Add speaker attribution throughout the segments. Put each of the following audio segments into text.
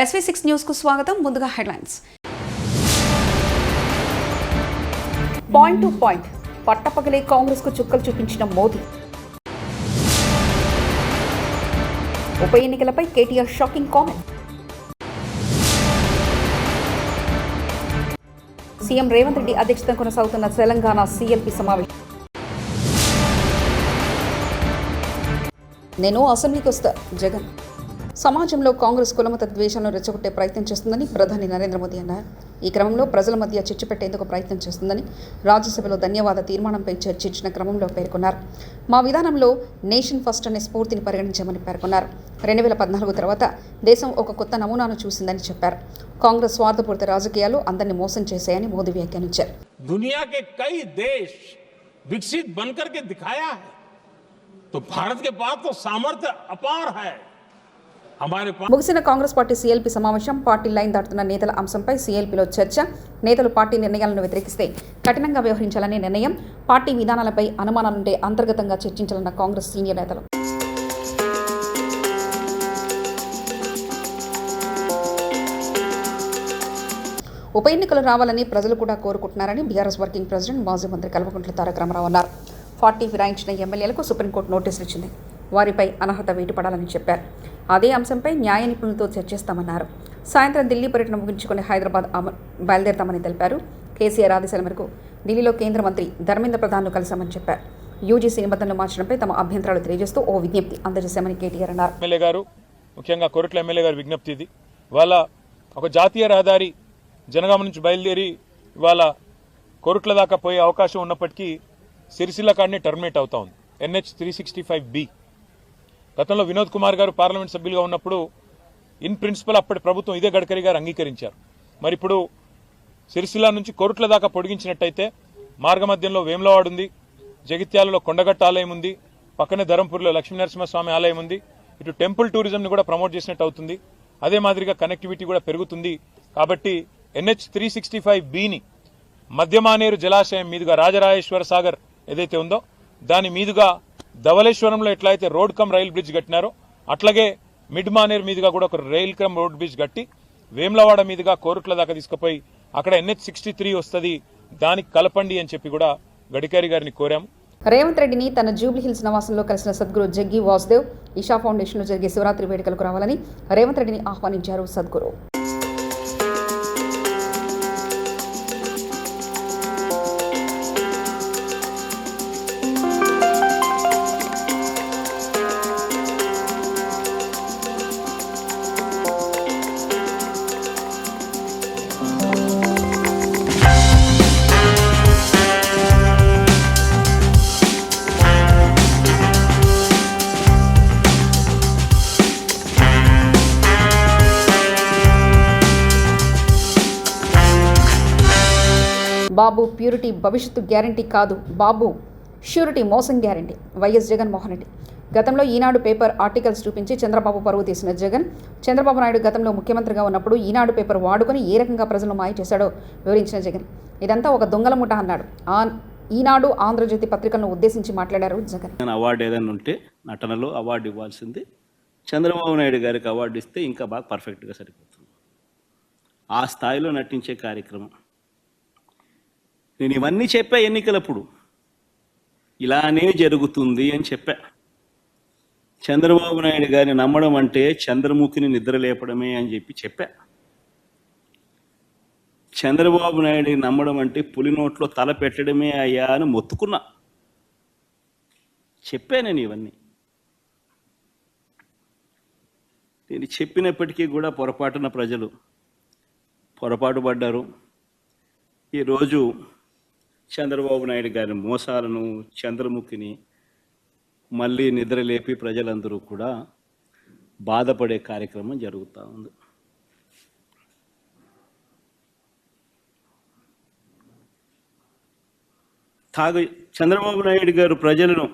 Speaker 1: SV6 news కు స్వాగతం. ముందుగా హెడ్లైన్స్. పాయింట్ టు పాయింట్ పట్టపగలే కాంగ్రెస్ కు చుక్కలు చూపించిన మోదీ. ఉప ఎన్నికలపై KTR shocking comment. CM Revanth Reddy అధ్యక్షతన కొనసాగుతున్న తెలంగాణ CLP సమావేశం. నేను అసెంబ్లీకి వస్తా జగన్. సమాజంలో కాంగ్రెస్ కులమత ద్వేషాలను రెచ్చగొట్టే ప్రయత్నం చేస్తుందని ప్రధాని నరేంద్ర మోదీ అన్నారు. ఈ క్రమంలో ప్రజల మధ్య చిచ్చు పెట్టేందుకు ప్రయత్నం చేస్తుందని రాజ్యసభలో ధన్యవాద తీర్మానంపై చర్చించిన క్రమంలో పేర్కొన్నారు. మా విధానంలో నేషన్ ఫస్ట్ అనే స్ఫూర్తిని పరిగణించామని పేర్కొన్నారు. 2014 తర్వాత దేశం ఒక కొత్త నమూనాను చూసిందని చెప్పారు. కాంగ్రెస్ స్వార్థపూరిత రాజకీయాలు అందరినీ మోసం చేశాయని మోదీ వ్యాఖ్యానించారు.
Speaker 2: दुनिया के कई देश विकसित बनकर के दिखाया है, तो भारत के पास तो सामर्थ्य अपार है.
Speaker 1: ముగిసిన కాంగ్రెస్ పార్టీ CLP సమావేశం. పార్టీ లైన్ దాటుతున్న నేతల అంశంపై CLPలో చర్చ. నేతలు పార్టీ నిర్ణయాలను వ్యతిరేకిస్తే కఠినంగా వ్యవహరించాలనే నిర్ణయం. పార్టీ విధానాలపై అనుమానాలుంటే అంతర్గతంగా చర్చించాలన్న కాంగ్రెస్ సీనియర్ నేతలు. ఉప ఎన్నికలు రావాలని ప్రజలు కూడా కోరుకుంటున్నారని బీఆర్ఎస్ వర్కింగ్ ప్రెసిడెంట్ మాజీ మంత్రి కల్వకుంట్ల తారక రామారావు అన్నారు. 40 ఫిరాయించిన ఎమ్మెల్యేలకు సుప్రీంకోర్టు నోటీసులు ఇచ్చింది. వారిపై అనర్హత వేటుపడాలని చెప్పారు. అదే అంశంపై న్యాయ నిపుణులతో చర్చిస్తామన్నారు. సాయంత్రం ఢిల్లీ పర్యటన ముగించుకుని హైదరాబాద్ బయలుదేరతామని తెలిపారు. కేసీఆర్ ఆదేశాల మేరకు ఢిల్లీలో కేంద్ర మంత్రి ధర్మేంద్ర ప్రధాన్ను కలిశామని చెప్పారు. యూజీసీ నిబంధనలు మార్చడంపై తమ అభ్యంతరాలు తెలియజేస్తూ ఓ విజ్ఞప్తి అందజేశామని కేటీఆర్ అన్నారు.
Speaker 3: ఎమ్మెల్యే గారు, ముఖ్యంగా కొరట్ల ఎమ్మెల్యే గారి విజ్ఞప్తి ఇది. వాళ్ళ ఒక జాతీయ రహదారి జనగామ నుంచి బయలుదేరి ఇవాళ కొరట్ల దాకా పోయే అవకాశం ఉన్నప్పటికీ సిరిసిల్ల కాడనే టర్మినేట్ అవుతా ఉంది. NH 365B. గతంలో వినోద్ కుమార్ గారు పార్లమెంట్ సభ్యులుగా ఉన్నప్పుడు ఇన్ ప్రిన్సిపల్ అప్పటి ప్రభుత్వం ఇదే గడ్కరీ గారు అంగీకరించారు. మరి ఇప్పుడు సిరిసిల్ల నుంచి కొరట్ల దాకా పొడిగించినట్టయితే మార్గమధ్యంలో వేములవాడ ఉంది, జగిత్యాలలో కొండగట్ట ఆలయం ఉంది, పక్కనే ధరంపూర్లో లక్ష్మీనరసింహస్వామి ఆలయం ఉంది. ఇటు టెంపుల్ టూరిజంని కూడా ప్రమోట్ చేసినట్టు అవుతుంది. అదే మాదిరిగా కనెక్టివిటీ కూడా పెరుగుతుంది. కాబట్టి NH 365Bని మధ్యమానేరు జలాశయం మీదుగా రాజరాజేశ్వర సాగర్ ఏదైతే ఉందో దాని మీదుగా ధవళేశ్వరంలో ఎట్లయితే రోడ్ కమ్ రైల్ బ్రిడ్జ్ కట్టినారో అట్లాగే మిడ్ మానేరు మీదుగా కూడా ఒక రైల్ కమ్ రోడ్ బ్రిడ్జ్ కట్టి వేములవాడ మీదుగా కోరుట్ల దాకా తీసుకుపోయి అక్కడ NH 63 వస్తుంది, దానికి కలపండి అని చెప్పి కూడా గడ్కరీ గారిని కోరాము.
Speaker 1: రేవంత్ రెడ్డిని తన జూబ్లీ హిల్స్ నివాసంలో కలిసిన సద్గురు జగ్గి వాసుదేవ్ ఈషా ఫౌండేషన్లో జరిగే శివరాత్రి వేడుకలకు రావాలని రేవంత్ రెడ్డిని ఆహ్వానించారు సద్గురు. బాబు ప్యూరిటీ భవిష్యత్తు గ్యారంటీ కాదు, బాబు ష్యూరిటీ మోసం గ్యారంటీ. వైఎస్ జగన్మోహన్ రెడ్డి గతంలో ఈనాడు పేపర్ ఆర్టికల్స్ చూపించి చంద్రబాబు పరువు తీసిన జగన్, చంద్రబాబు నాయుడు గతంలో ముఖ్యమంత్రిగా ఉన్నప్పుడు ఈనాడు పేపర్ వాడుకొని ఏ రకంగా ప్రజలను మాయ చేశాడో వివరించిన జగన్ ఇదంతా ఒక దొంగల ముఠ అన్నాడు. ఈనాడు ఆంధ్రజ్యోతి పత్రికలను ఉద్దేశించి మాట్లాడారు జగన్.
Speaker 4: అవార్డు ఏదైనా ఉంటే నటనలో అవార్డు ఇవ్వాల్సింది చంద్రబాబు నాయుడు గారికి అవార్డు ఇస్తే ఇంకా బాగా పర్ఫెక్ట్గా సరిపోతుంది. ఆ స్థాయిలో నటించే కార్యక్రమం. నేను ఇవన్నీ చెప్పా ఎన్నికలప్పుడు, ఇలానే జరుగుతుంది అని చెప్పా. చంద్రబాబు నాయుడు గారిని నమ్మడం అంటే చంద్రముఖిని నిద్ర లేపడమే అని చెప్పా. చంద్రబాబు నాయుడిని నమ్మడం అంటే పులి నోట్లో తల పెట్టడమే అయ్యా అని మొత్తుకున్నా. చెప్పా నేను ఇవన్నీ. నేను చెప్పినప్పటికీ కూడా పొరపాటున ప్రజలు పొరపాటు పడ్డారు. ఈరోజు చంద్రబాబు నాయుడు గారి మోసాలను, చంద్రముఖిని మళ్ళీ నిద్రలేపి ప్రజలందరూ కూడా బాధపడే కార్యక్రమం జరుగుతూ ఉంది. చంద్రబాబు నాయుడు గారు ప్రజలను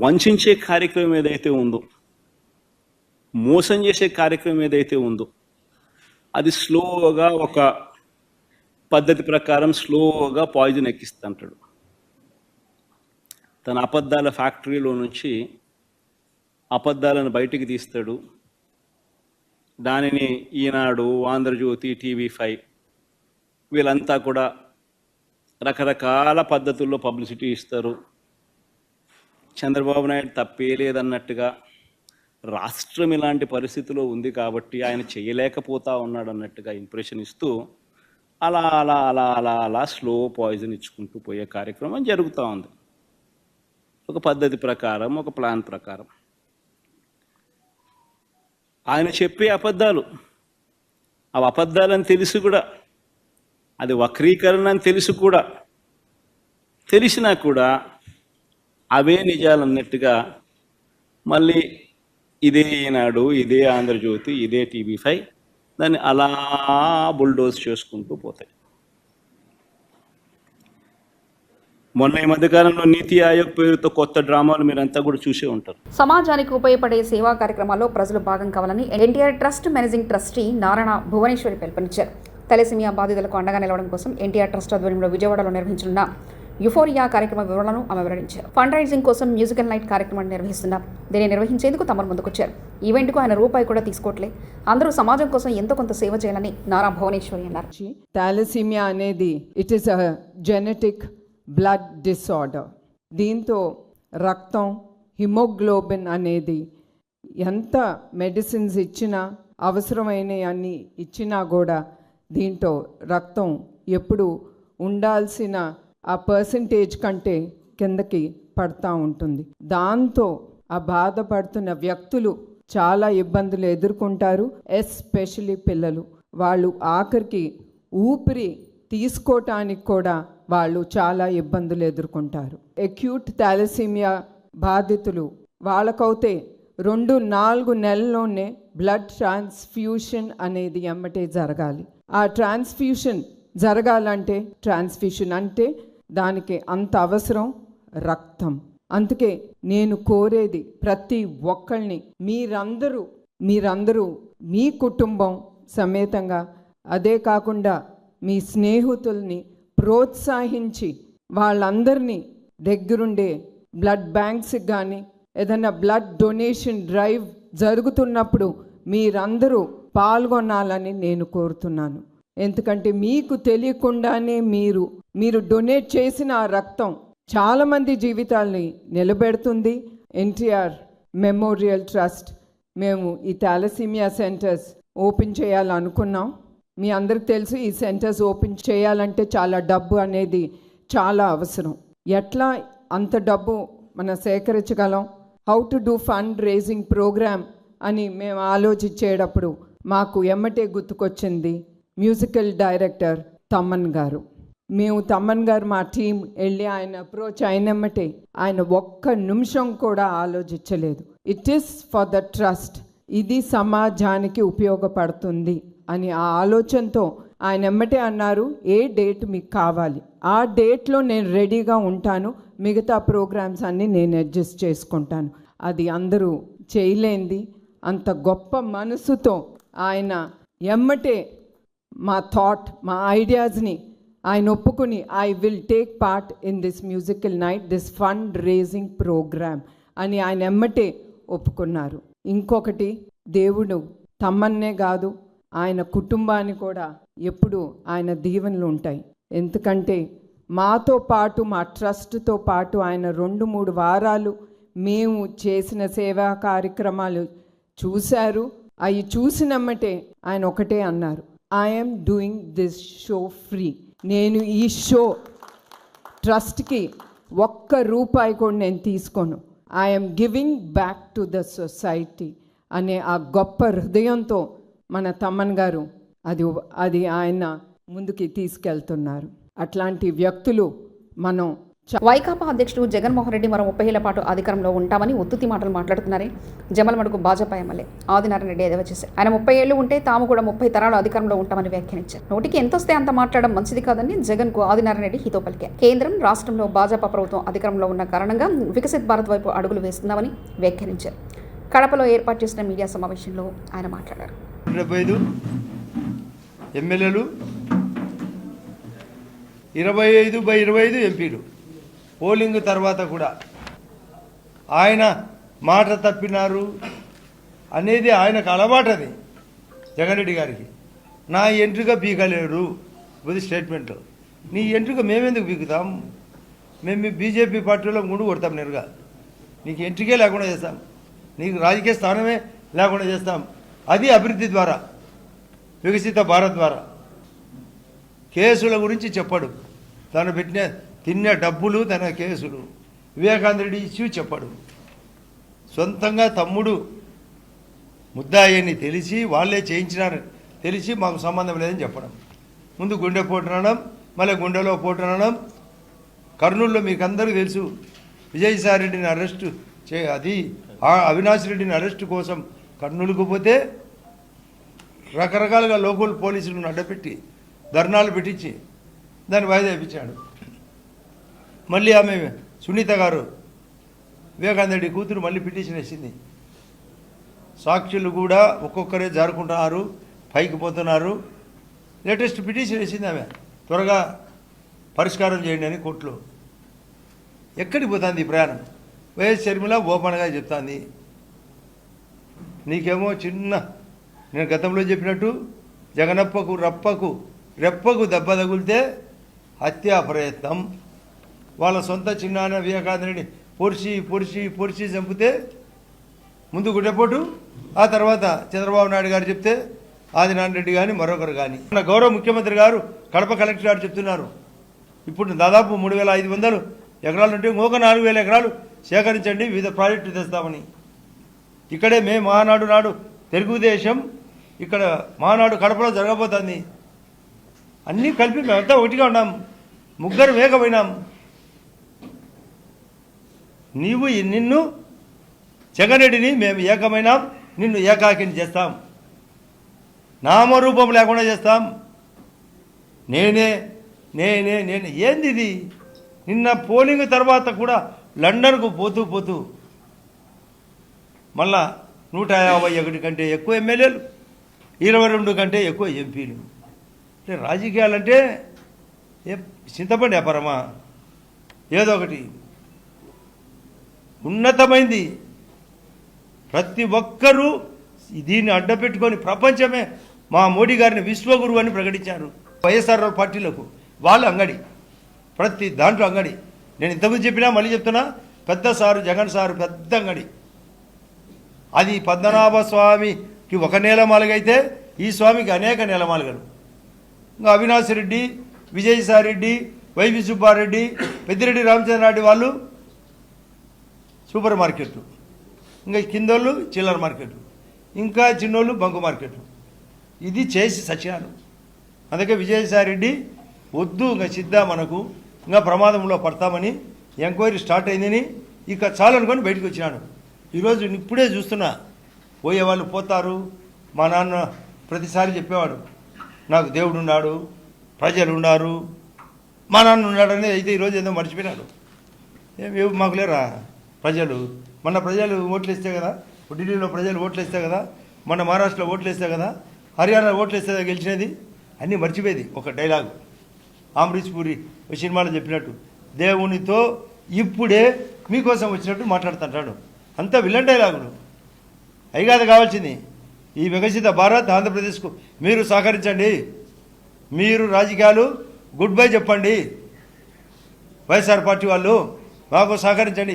Speaker 4: వంచే కార్యక్రమం ఏదైతే ఉందో, మోసం చేసే కార్యక్రమం ఏదైతే ఉందో అది స్లోగా ఒక పద్ధతి ప్రకారం స్లోగా పాయిజన్ ఎక్కిస్తుంటాడు. తన అబద్ధాల ఫ్యాక్టరీలో నుంచి అబద్ధాలను బయటికి తీస్తాడు. దానిని ఈనాడు, ఆంధ్రజ్యోతి, TV5 వీళ్ళంతా కూడా రకరకాల పద్ధతుల్లో పబ్లిసిటీ ఇస్తారు. చంద్రబాబు నాయుడు తప్పే లేదన్నట్టుగా, రాష్ట్రం ఇలాంటి పరిస్థితిలో ఉంది కాబట్టి ఆయన చేయలేకపోతా ఉన్నాడు అన్నట్టుగా ఇంప్రెషన్ ఇస్తూ అలా అలా అలా అలా అలా స్లో పాయిజన్ ఇచ్చుకుంటూ పోయే కార్యక్రమం జరుగుతూ ఉంది. ఒక పద్ధతి ప్రకారం, ఒక ప్లాన్ ప్రకారం. ఆయన చెప్పే అబద్ధాలు, అవి అబద్ధాలని తెలిసి కూడా, అది వక్రీకరణ అని తెలిసి కూడా, తెలిసినా కూడా అవే నిజాలు అన్నట్టుగా మళ్ళీ ఇదే ఈనాడు, ఇదే ఆంధ్రజ్యోతి, ఇదే TV5 దాన్ని అలా బుల్డోజ్ చేసుకుంటూ పోతాయి. మొన్న ఈ మధ్యకాలంలో నీతి ఆయోగ్ పేరుతో కొత్త డ్రామాలు మీరంతా కూడా చూసే ఉంటారు.
Speaker 1: సమాజానికి ఉపయోగపడే సేవా కార్యక్రమాల్లో ప్రజలు భాగం కావాలని NTR trust managing trustee Narayana Bhuvaneswari పిలుపునిచ్చారు. తలసేమియా బాధితులకు అండగా నిలవడం కోసం ఎన్టీఆర్ ట్రస్ట్ ఆధ్వర్యంలో విజయవాడలో నిర్వహించనున్న యుఫోరియా కార్యక్రమ వివరాలను ఆమె వెల్లడించారు. ఫండ్ రైజింగ్ కోసం మ్యూజికల్ నైట్ కార్యక్రమాన్ని నిర్వహిస్తున్నారు. దీన్ని నిర్వహించేందుకు తమరు ముందుకొచ్చారు. ఈవెంట్కు ఆయన రూపాయి కూడా తీసుకోవట్లే. అందరూ సమాజం కోసం ఎంతో కొంత సేవ చేయాలని నారా భువనేశ్వరి అన్నారు.
Speaker 5: థాలసీమియా అనేది it is a genetic blood disorder. దీంతో రక్తం, హిమోగ్లోబిన్ అనేది ఎంత మెడిసిన్స్ ఇచ్చినా, అవసరమైన అన్ని ఇచ్చినా కూడా దీంతో రక్తం ఎప్పుడు ఉండాల్సిన ఆ పర్సంటేజ్ కంటే కిందకి పడతా ఉంటుంది. దాంతో ఆ బాధపడుతున్న వ్యక్తులు చాలా ఇబ్బందులు ఎదుర్కొంటారు. ఎస్పెషలీ పిల్లలు. వాళ్ళు ఆఖరికి ఊపిరి తీసుకోవటానికి కూడా వాళ్ళు చాలా ఇబ్బందులు ఎదుర్కొంటారు. అక్యూట్ థాలసీమియా బాధితులు వాళ్ళకైతే 2-4 నెలల్లోనే బ్లడ్ ట్రాన్స్ఫ్యూషన్ అనేది ఎమ్మటే జరగాలి. ఆ ట్రాన్స్ఫ్యూషన్ జరగాలంటే, ట్రాన్స్ఫ్యూషన్ అంటే దానికి అంత అవసరం రక్తం. అందుకే నేను కోరేది ప్రతి ఒక్కళ్ళని, మీరందరూ మీ కుటుంబం సమేతంగా, అదే కాకుండా మీ స్నేహితుల్ని ప్రోత్సహించి వాళ్ళందరినీ దగ్గరుండే బ్లడ్ బ్యాంక్స్కి కానీ ఏదైనా బ్లడ్ డొనేషన్ డ్రైవ్ జరుగుతున్నప్పుడు మీరందరూ పాల్గొనాలని నేను కోరుతున్నాను. ఎందుకంటే మీకు తెలియకుండానే మీరు డొనేట్ చేసిన ఆ రక్తం చాలామంది జీవితాల్ని నిలబెడుతుంది. ఎన్టీఆర్ మెమోరియల్ ట్రస్ట్ మేము ఈ థాలసీమియా సెంటర్స్ ఓపెన్ చేయాలనుకున్నాం. మీ అందరికి తెలుసు, ఈ సెంటర్స్ ఓపెన్ చేయాలంటే చాలా డబ్బు అనేది చాలా అవసరం. ఎట్లా అంత డబ్బు మనం సేకరించగలం? How to do fund raising programme అని మేము ఆలోచించేటప్పుడు మాకు ఎమ్మటే గుర్తుకొచ్చింది మ్యూజికల్ డైరెక్టర్ తమ్మన్ గారు. మేము తమ్మన్ గారు మా టీం వెళ్ళి ఆయన అప్రోచ్ అయినమ్మటే ఆయన ఒక్క నిమిషం కూడా ఆలోచించలేదు. It is for the trust, ఇది సమాజానికి ఉపయోగపడుతుంది అని ఆ ఆలోచనతో ఆయన ఎమ్మటే అన్నారు, ఏ డేట్ మీకు కావాలి ఆ డేట్లో నేను రెడీగా ఉంటాను, మిగతా ప్రోగ్రామ్స్ అన్నీ నేను అడ్జస్ట్ చేసుకుంటాను. అది అందరూ చేయలేంది. అంత గొప్ప మనసుతో ఆయన ఎమ్మటే మా మా ఐడియాస్ని ఆయన ఒప్పుకుని I will take part in this musical night, this fund raising programme అని ఆయన ఎమ్మటే ఒప్పుకున్నారు. ఇంకొకటి, దేవుడు తమ్మన్నే కాదు ఆయన కుటుంబాన్ని కూడా ఎప్పుడు ఆయన దీవెనలు ఉంటాయి. ఎందుకంటే మాతో పాటు, మా ట్రస్ట్తో పాటు ఆయన 2-3 వారాలు మేము చేసిన సేవా కార్యక్రమాలు చూశారు. అవి చూసినమ్మటే ఆయన ఒకటే అన్నారు, I'm doing this show free. నేను ఈ షో ట్రస్ట్కి ఒక్క రూపాయి కూడా నేను తీసుకోను. I'm giving back to the society అనే ఆ గొప్ప హృదయంతో మన తమ్మన్ గారు అది ఆయన ముందుకి తీసుకెళ్తున్నారు. అట్లాంటి వ్యక్తులు మనం.
Speaker 1: వైకాపా అధ్యక్షుడు జగన్మోహన్ రెడ్డి మరో 30 ఏళ్ల పాటు అధికారంలో ఉంటామని ఉత్తుతి మాటలు మాట్లాడుతున్నారే జమలమడుగు భాజపా ఎమ్మెల్యే ఆదినారాయణ రెడ్డి ఎదవ చేశారు. ఆయన 30 ఏళ్లు ఉంటే తాము కూడా 30 తరాలు అధికారంలో ఉంటామని వ్యాఖ్యానించారు. నోటికి ఎంతొస్తే అంత మాట్లాడడం మంచిది కాదని జగన్కు ఆదినారాయణ రెడ్డి హితో పలికారు. కేంద్రం, రాష్ట్రంలో భాజపా ప్రభుత్వం అధికారంలో ఉన్న కారణంగా వికసిత్ భారత్ వైపు అడుగులు వేస్తున్నామని వ్యాఖ్యానించారు. కడపలో ఏర్పాటు చేసిన మీడియా సమావేశంలో ఆయన మాట్లాడారు.
Speaker 6: 75 ఎమ్మెల్యేలు, 25/25 ఎంపీలు. పోలింగ్ తర్వాత కూడా ఆయన మాట తప్పినారు అనేది ఆయనకు అలవాటు. అది జగన్ రెడ్డి గారికి. నా ఎంట్రుక పీకలేరు ఇది స్టేట్మెంట్లో. నీ ఎంట్రుక మేమెందుకు పీకుతాం? మేము మీ బీజేపీ పార్టీలో గుండు కొడతాం నేరుగా. నీకు ఎంట్రికే లేకుండా చేస్తాం, నీకు రాజకీయ స్థానమే లేకుండా చేస్తాం. అది అభివృద్ధి ద్వారా, వికసిత భారత్ ద్వారా. కేసుల గురించి చెప్పడు, తను తిన్న డబ్బులు తన కేసులు. వివేకానంద రెడ్డి ఇష్యూ చెప్పడు. సొంతంగా తమ్ముడు ముద్దాయని తెలిసి వాళ్ళే చేయించినారని తెలిసి మాకు సంబంధం లేదని చెప్పడం. ముందు గుండె పోటునడం, మళ్ళీ గుండెలో పోటునడం. కర్నూలులో మీకు అందరికీ తెలుసు, విజయసాయి రెడ్డిని అరెస్టు అది అవినాష్ రెడ్డిని అరెస్టు కోసం కర్నూలుకు పోతే రకరకాలుగా లోకల్ పోలీసులను అడ్డపెట్టి ధర్నాలు పెట్టించి దాన్ని వాయిదా ఇప్పించాడు. మళ్ళీ ఆమె సునీత గారు వివేకానంద రెడ్డి కూతురు మళ్ళీ పిటిషన్ వేసింది. సాక్షులు కూడా ఒక్కొక్కరే జారుకుంటున్నారు, పైకి పోతున్నారు. లేటెస్ట్ పిటిషన్ వేసింది ఆమె, త్వరగా పరిష్కారం చేయండి అని కోర్టులో. ఎక్కడికి పోతుంది ఈ ప్రయాణం? వైఎస్ షర్మిల ఓపెన్గా చెప్తాంది. నీకేమో చిన్న, నేను గతంలో చెప్పినట్టు జగనప్పకు రెప్పకు దెబ్బ తగిలితే హత్యా ప్రయత్నం. వాళ్ళ సొంత చిన్నాన్న వివేకానంద రెడ్డి పొడిచి చంపితే ముందు గుడ్డెపోటు, ఆ తర్వాత చంద్రబాబు నాయుడు గారు చెప్తే ఆదినారాయణ రెడ్డి కానీ మరొకరు కానీ. మన గౌరవ ముఖ్యమంత్రి గారు కడప కలెక్టర్ గారు చెప్తున్నారు, ఇప్పుడు దాదాపు 3,500 ఎకరాలు ఉంటే ఇంకొక 4,000 ఎకరాలు సేకరించండి, వివిధ ప్రాజెక్టులు తెస్తామని. ఇక్కడే మే మహానాడు నాడు తెలుగుదేశం ఇక్కడ మహానాడు కడపలో జరగబోతుంది. అన్నీ కలిపి మేమంతా ఒకటిగా ఉన్నాం, ముగ్గురు ఏకమైనాం. నిన్ను జగన్ రెడ్డిని మేము ఏకమైనాం, నిన్ను ఏకాకిని చేస్తాం, నామరూపం లేకుండా చేస్తాం. నేనే ఏంది ఇది? నిన్న పోలింగ్ తర్వాత కూడా లండన్కు పోతూ మళ్ళా 151 కంటే ఎక్కువ ఎమ్మెల్యేలు, 22 కంటే ఎక్కువ ఎంపీలు. అంటే రాజకీయాలంటే చింతపండి వ్యాపారమా? ఏదో ఒకటి ఉన్నతమైంది. ప్రతి ఒక్కరూ దీన్ని అడ్డపెట్టుకొని ప్రపంచమే మా మోడీ గారిని విశ్వగురువు అని ప్రకటించారు. వైఎస్ఆర్ పార్టీలకు వాళ్ళ అంగడి, ప్రతి దాంట్లో అంగడి. నేను ఇంతకుముందు చెప్పినా మళ్ళీ చెప్తున్నా, పెద్ద సారు జగన్ సారు పెద్ద అంగడి. అది పద్మనాభ స్వామికి ఒక నేలమాలుగైతే ఈ స్వామికి అనేక నేలమాలుగలు. ఇంకా అవినాష్ రెడ్డి, విజయసాయి రెడ్డి, వైవి సుబ్బారెడ్డి, పెద్దిరెడ్డి రామచంద్రారెడ్డి వాళ్ళు సూపర్ మార్కెట్లు, ఇంకా కిందోళ్ళు చిల్లర మార్కెట్లు, ఇంకా చిన్నోళ్ళు బంకు మార్కెట్లు. ఇది చేసి సత్యాలు. అందుకే విజయసాయి రెడ్డి వద్దు, ఇంకా సిద్ధా మనకు ఇంకా ప్రమాదంలో పడతామని ఎంక్వైరీ స్టార్ట్ అయిందని ఇక చాలనుకొని బయటకు వచ్చినాడు. ఈరోజు ఇప్పుడే చూస్తున్నా, పోయేవాళ్ళు పోతారు. మా నాన్న ప్రతిసారి చెప్పేవాడు, నాకు దేవుడు ఉన్నాడు, ప్రజలు ఉన్నారు, మా నాన్న ఉన్నాడని. అయితే ఈరోజు ఏదో మర్చిపోయినాడు. ఏమి మాకు లేరా ప్రజలు? మన ప్రజలు ఓట్లు వేస్తే కదా, ఢిల్లీలో ప్రజలు ఓట్లు వేస్తే కదా, మన మహారాష్ట్రలో ఓట్లు వేస్తే కదా, హర్యానా ఓట్లు వేస్తే గెలిచినది. అన్నీ మర్చిపోయేది. ఒక డైలాగు అమరీష్ పూరి సినిమాలో చెప్పినట్టు, దేవునితో ఇప్పుడే మీకోసం వచ్చినట్టు మాట్లాడుతుంటాడు. అంతా విలన్ డైలాగులు. అవి కాదు కావాల్సింది. ఈ వికసిత భారత్ ఆంధ్రప్రదేశ్కు మీరు సహకరించండి. మీరు రాజకీయాలు గుడ్ బై చెప్పండి. వైఎస్ఆర్ పార్టీ వాళ్ళు మాకు సహకరించండి.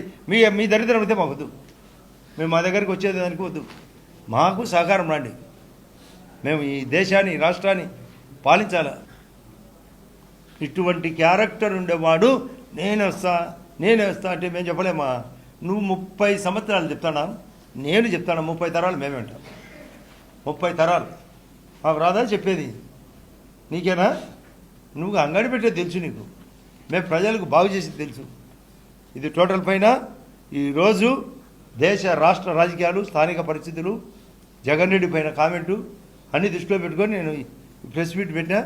Speaker 6: మీ దరిద్రం అయితే మాకు వద్దు. మేము మా దగ్గరికి వచ్చేదానికి వద్దు. మాకు సహకారం రండి. మేము ఈ దేశాన్ని, రాష్ట్రాన్ని పాలించాలి. ఇటువంటి క్యారెక్టర్ ఉండేవాడు నేను వస్తా అంటే మేము చెప్పలేమా? నువ్వు 30 సంవత్సరాలు చెప్తానా? నేను చెప్తాను 30 తరాలు మేమే ఉంటాం. 30 తరాలు మాకు రాదా చెప్పేది? నీకేనా? నువ్వు అంగడి పెట్టేది తెలుసు నీకు, మేము ప్రజలకు బాగు చేసేది తెలుసు. ఇది టోటల్ పైన ఈరోజు దేశ రాష్ట్ర రాజకీయాలు, స్థానిక పరిస్థితులు, జగన్ రెడ్డి పైన కామెంటు అన్నీ దృష్టిలో పెట్టుకొని నేను ప్రెస్ మీట్ పెట్టినా.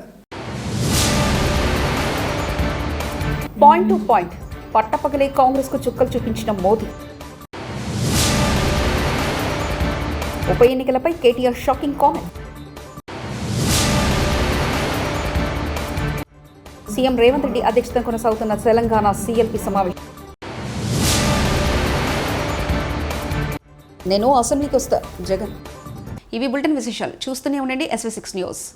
Speaker 1: పాయింట్ టు పాయింట్ పట్టపగలే కాంగ్రెస్కు చుక్కలు చూపించిన మోదీ. ఉప ఎన్నికలపై KTR shocking comment. CM Revanth Reddy అధ్యక్షతన కొనసాగుతున్న తెలంగాణ సీఎల్పీ సమావేశం. నేను అసెంబ్లీకి వస్తా జగన్. ఇవి బులెటిన్ విశేషాలు. చూస్తూనే ఉండండి SV6 న్యూస్.